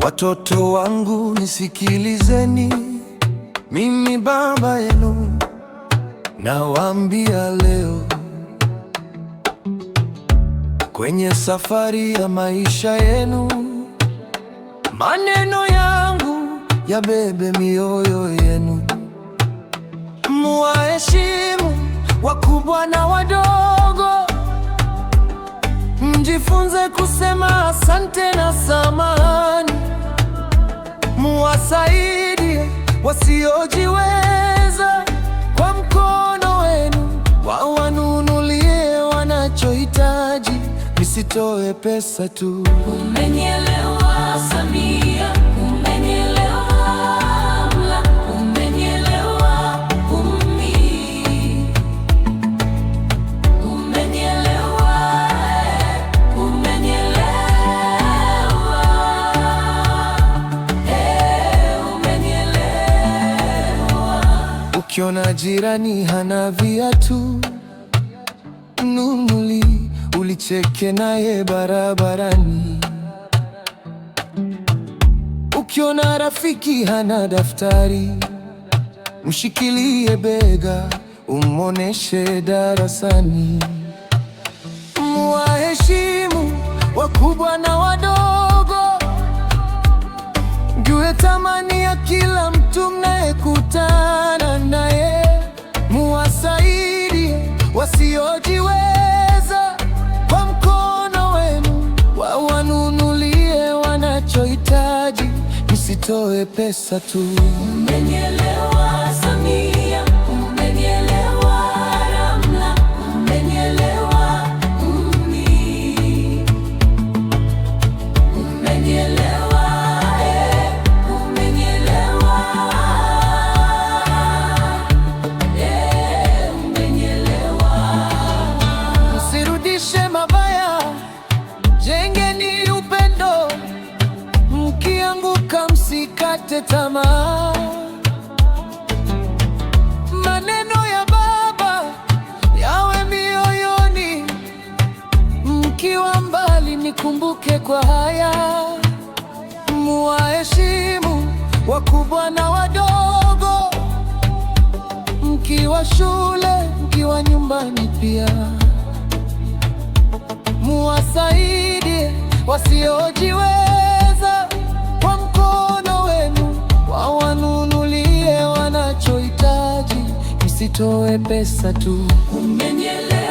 Watoto wangu nisikilizeni, mimi baba yenu nawaambia leo, kwenye safari ya maisha yenu, maneno yangu yabebe mioyo yenu. Muwaheshimu wakubwa na wadogo, mjifunze kusema asante na samahani. Muwasaidie wasiojiweza kwa mkono wenu, wawanunulie wanachohitaji, msitoe pesa tu. Umenielewa Samia, umenielewa Amla, umenielewa Ummi, umenielewa, umenielewa, umenielewa. Ukiona jirani hana viatu, mnunuli, ulicheke naye barabarani. Ukiona rafiki hana daftari, mshikilie bega, umwoneshe darasani. Muwaheshimu wakubwa na wadogo, mjue thamani ya kila mtu mnayekutana naye. Muwasaidie wasiojiweza kwa mkono wenu, wawanunulie wanachohitaji, msitoe pesa tu. Umenielewa Samia, umenielewa Ramla, umenielewa Ummi, umenielewa, umenielewa, umenielewa. Msirudishe mabaya, jengeni upendo, mkianguka msikate tamaa. Maneno ya baba yawe mioyoni, mkiwa mbali nikumbuke kwa haya. Muwaheshimu wakubwa na wadogo, mkiwa shule, mkiwa nyumbani pia. Muwasaidie wasiojiweza kwa mkono wenu, wawanunulie wanachohitaji, msitoe pesa tu. Umenielewa.